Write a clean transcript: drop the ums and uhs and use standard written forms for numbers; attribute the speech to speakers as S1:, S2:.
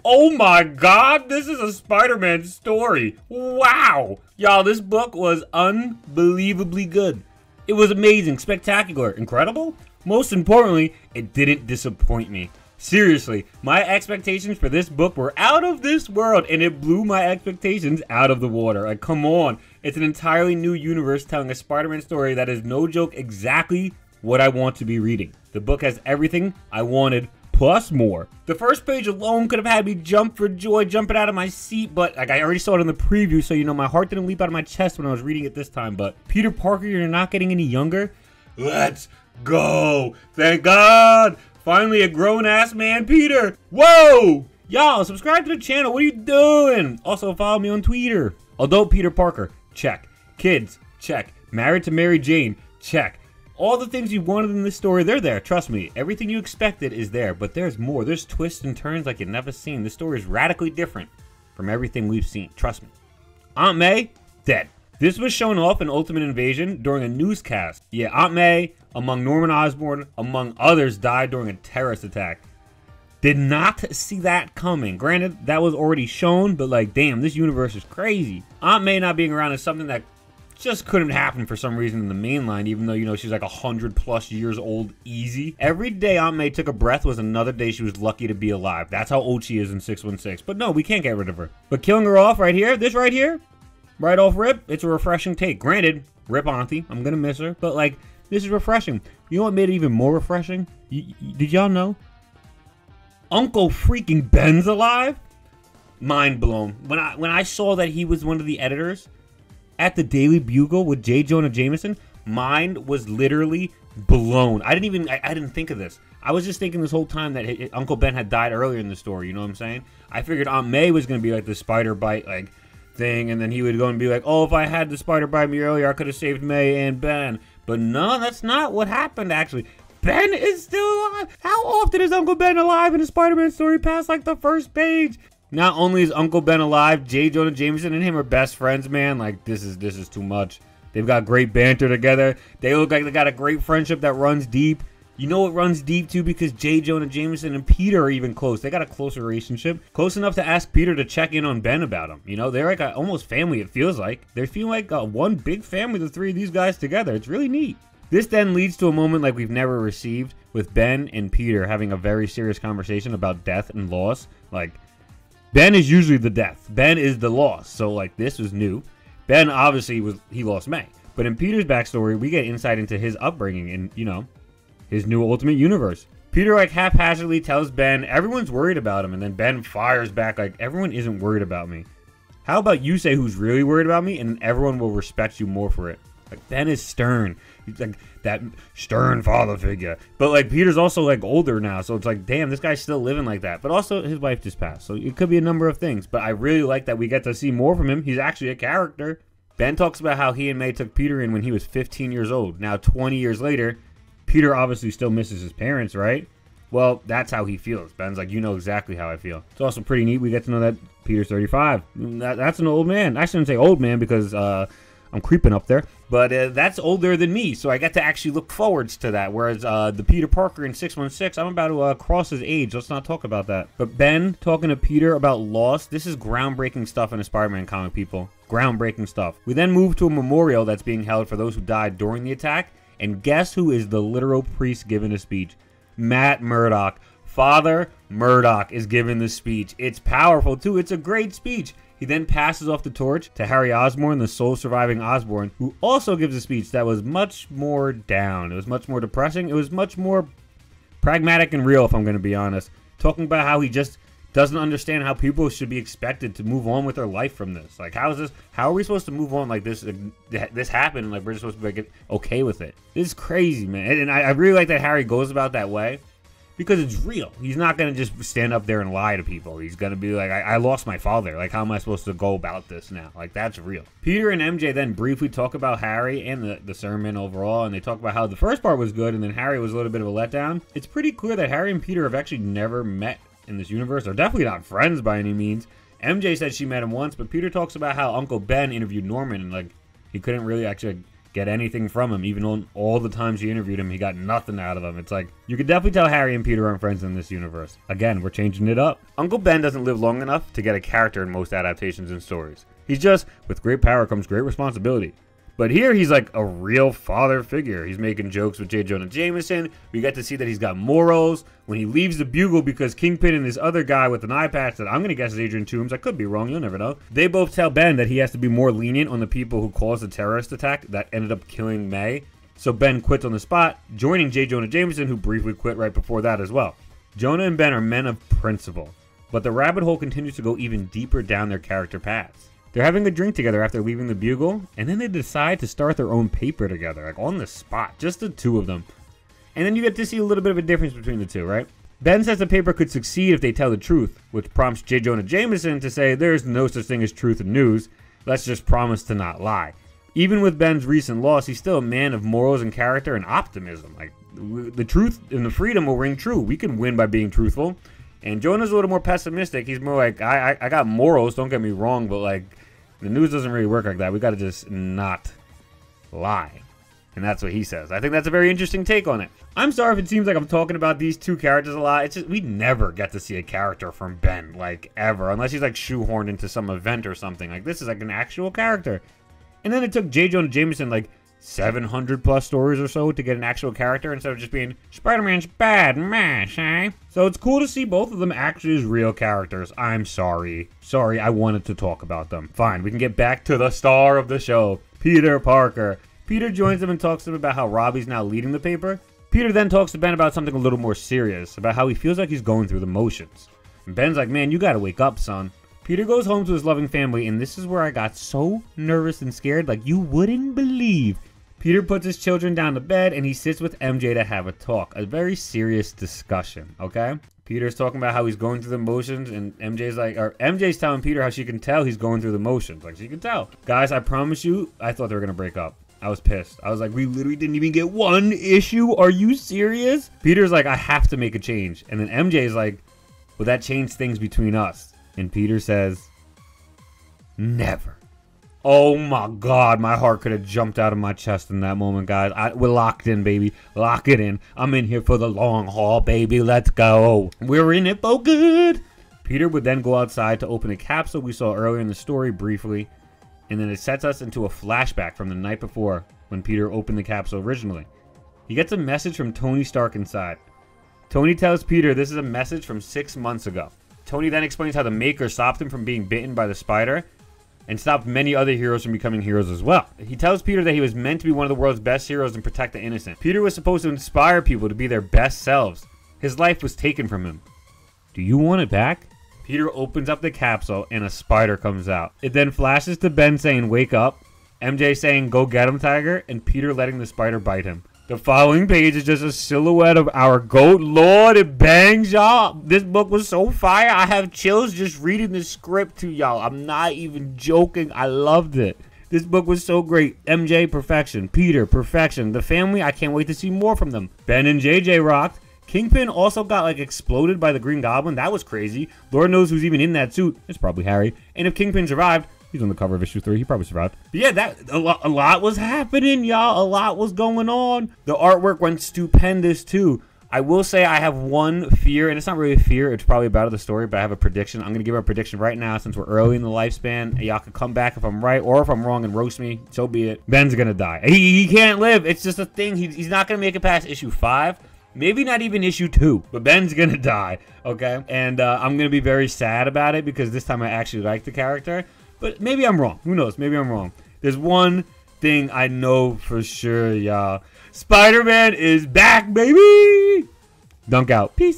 S1: Oh my god, this is a Spider-Man story. Wow. Y'all, this book was unbelievably good. It was amazing, spectacular, incredible. Most importantly, it didn't disappoint me. Seriously, my expectations for this book were out of this world, and it blew my expectations out of the water. Like, come on. It's an entirely new universe telling a Spider-Man story that is, no joke, exactly what I want to be reading. The book has everything I wanted, plus more. The first page alone could have had me jump for joy, jumping out of my seat, but like, I already saw it in the preview, so you know my heart didn't leap out of my chest when I was reading it this time. But Peter Parker, you're not getting any younger. Let's go. Thank God. Finally a grown-ass man, Peter. Whoa! Y'all, subscribe to the channel. What are you doing? Also, follow me on Twitter. Adult Peter Parker, check. Kids, check. Married to Mary Jane, check. All the things you wanted in this story, they're there. Trust me. Everything you expected is there, but there's more. There's twists and turns like you've never seen. This story is radically different from everything we've seen. Trust me. Aunt May, dead. This was shown off in Ultimate Invasion during a newscast. Yeah, Aunt May, among Norman Osborn, among others, died during a terrorist attack. Did not see that coming. Granted, that was already shown, but like, damn, this universe is crazy. Aunt May not being around is something that just couldn't happen for some reason in the main line, even though, you know, she's like 100+ years old, easy. Every day Aunt May took a breath was another day she was lucky to be alive. That's how old she is in 616. But no, we can't get rid of her. But killing her off right here, this right here, right off rip, it's a refreshing take. Granted, rip Auntie, I'm gonna miss her, but like, this is refreshing. You know what made it even more refreshing? Did y'all know? Uncle freaking Ben's alive? Mind blown. When I saw that he was one of the editors at the Daily Bugle with J. Jonah Jameson, mind was literally blown. I didn't think of this. I was just thinking this whole time that Uncle Ben had died earlier in the story, you know what I'm saying? I figured Aunt May was gonna be like the spider bite, like, thing, and then he would go and be like, oh, if I had the spider bite me earlier, I could have saved May and Ben. But no, that's not what happened, actually. Ben is still alive. How often is Uncle Ben alive in a Spider-Man story past like the first page? Not only is Uncle Ben alive, J. Jonah Jameson and him are best friends, man. Like, this is too much. They've got great banter together. They look like they got a great friendship that runs deep. You know it runs deep too because J. Jonah Jameson and Peter are even close. They got a closer relationship. Close enough to ask Peter to check in on Ben about him. You know, they're like almost family, it feels like. They feel like one big family, the three of these guys together. It's really neat. This then leads to a moment like we've never received, with Ben and Peter having a very serious conversation about death and loss. Like, Ben is usually the death. Ben is the loss. So like, this was new. Ben obviously he lost May. But in Peter's backstory, we get insight into his upbringing and, you know, his new Ultimate Universe. Peter like haphazardly tells Ben everyone's worried about him, and then Ben fires back like, everyone isn't worried about me. How about you say who's really worried about me, and everyone will respect you more for it. Like, Ben is stern. He's like that stern father figure. But like, Peter's also like older now, so it's like, damn, this guy's still living like that. But also his wife just passed, so it could be a number of things. But I really like that we get to see more from him. He's actually a character. Ben talks about how he and May took Peter in when he was 15 years old. Now 20 years later, Peter obviously still misses his parents, right? Well, that's how he feels. Ben's like, you know exactly how I feel. It's also pretty neat. We get to know that Peter's 35. That's an old man. I shouldn't say old man because I'm creeping up there. But that's older than me, so I get to actually look forwards to that. Whereas the Peter Parker in 616, I'm about to cross his age. Let's not talk about that. But Ben talking to Peter about loss, this is groundbreaking stuff in a Spider-Man comic, people. Groundbreaking stuff. We then move to a memorial that's being held for those who died during the attack. And guess who is the literal priest giving a speech? Matt Murdock. Father Murdock is giving the speech. It's powerful, too. It's a great speech. He then passes off the torch to Harry Osborn, the sole surviving Osborn, who also gives a speech that was much more down. It was much more depressing. It was much more pragmatic and real, if I'm going to be honest. Talking about how he just doesn't understand how people should be expected to move on with their life from this. Like, how are we supposed to move on like this? This happened, and like we're just supposed to be like, okay with it. This is crazy, man. And I really like that Harry goes about that way because it's real. He's not gonna just stand up there and lie to people. He's gonna be like, I lost my father. Like, how am I supposed to go about this now? Like, that's real. Peter and MJ then briefly talk about Harry and the sermon overall, and they talk about how the first part was good, and then Harry was a little bit of a letdown. It's pretty clear that Harry and Peter have actually never met in this universe. They're definitely not friends by any means. MJ said she met him once, but Peter talks about how Uncle Ben interviewed Norman and like he couldn't really actually get anything from him. Even on all the times you interviewed him, he got nothing out of him. It's like, you could definitely tell Harry and Peter aren't friends in this universe. Again, we're changing it up. Uncle Ben doesn't live long enough to get a character in most adaptations and stories. He's just, with great power comes great responsibility. But here he's like a real father figure. He's making jokes with J. Jonah Jameson. We get to see that he's got morals. When he leaves the Bugle because Kingpin and this other guy with an eye patch that I'm going to guess is Adrian Toomes. I could be wrong. You'll never know. They both tell Ben that he has to be more lenient on the people who caused the terrorist attack that ended up killing May. So Ben quits on the spot, joining J. Jonah Jameson, who briefly quit right before that as well. Jonah and Ben are men of principle, but the rabbit hole continues to go even deeper down their character paths. They're having a drink together after leaving the Bugle, and then they decide to start their own paper together, like on the spot, just the two of them. And then you get to see a little bit of a difference between the two, right? Ben says the paper could succeed if they tell the truth, which prompts J. Jonah Jameson to say there's no such thing as truth in news, let's just promise to not lie. Even with Ben's recent loss, he's still a man of morals and character and optimism. Like, the truth and the freedom will ring true. We can win by being truthful. And Jonah's a little more pessimistic. He's more like, I got morals, don't get me wrong, but like, the news doesn't really work like that. We got to just not lie. And that's what he says. I think that's a very interesting take on it. I'm sorry if it seems like I'm talking about these two characters a lot. It's just, we never get to see a character from Ben, like, ever. Unless he's, like, shoehorned into some event or something. Like, this is, like, an actual character. And then it took J. Jonah Jameson, like, 700 plus stories or so to get an actual character instead of just being Spider-Man's bad mash, eh? So it's cool to see both of them actually as real characters. I'm sorry. Sorry, I wanted to talk about them. Fine, we can get back to the star of the show, Peter Parker. Peter joins them and talks to them about how Robbie's now leading the paper. Peter then talks to Ben about something a little more serious, about how he feels like he's going through the motions. And Ben's like, man, you gotta wake up, son. Peter goes home to his loving family, and this is where I got so nervous and scared like you wouldn't believe. Peter puts his children down to bed, and he sits with MJ to have a talk. A very serious discussion, okay? Peter's talking about how he's going through the motions, and MJ's telling Peter how she can tell he's going through the motions. Like, she can tell. Guys, I promise you, I thought they were going to break up. I was pissed. I was like, we literally didn't even get one issue? Are you serious? Peter's like, I have to make a change. And then MJ's like, will that change things between us? And Peter says, never. Oh my God, my heart could have jumped out of my chest in that moment, guys. We're locked in, baby. Lock it in. I'm in here for the long haul, baby. Let's go. We're in it for good. Peter would then go outside to open a capsule we saw earlier in the story briefly, and then it sets us into a flashback from the night before when Peter opened the capsule originally. He gets a message from Tony Stark inside. Tony tells Peter this is a message from 6 months ago. Tony then explains how the Maker stopped him from being bitten by the spider and stopped many other heroes from becoming heroes as well. He tells Peter that he was meant to be one of the world's best heroes and protect the innocent. Peter was supposed to inspire people to be their best selves. His life was taken from him. Do you want it back? Peter opens up the capsule and a spider comes out. It then flashes to Ben saying, wake up, MJ saying, go get him, Tiger, and Peter letting the spider bite him. The following page is just a silhouette of our GOAT. Lord, it bangs, y'all. This book was so fire. I have chills just reading the script to y'all. I'm not even joking. I loved it. This book was so great. MJ, perfection. Peter, perfection. The family, I can't wait to see more from them. Ben and JJ rocked. Kingpin also got, like, exploded by the Green Goblin. That was crazy. Lord knows who's even in that suit. It's probably Harry. And if Kingpin survived, he's on the cover of issue 3. He probably survived. But yeah, a lot was happening, y'all. A lot was going on. The artwork went stupendous, too. I will say I have one fear, and it's not really a fear. It's probably about the story, but I have a prediction. I'm going to give a prediction right now since we're early in the lifespan. Y'all can come back if I'm right or if I'm wrong and roast me. So be it. Ben's going to die. He can't live. It's just a thing. He's not going to make it past issue 5. Maybe not even issue 2, but Ben's going to die, okay? And I'm going to be very sad about it because this time I actually like the character. But maybe I'm wrong. Who knows? Maybe I'm wrong. There's one thing I know for sure, y'all. Spider-Man is back, baby! Dunk out. Peace.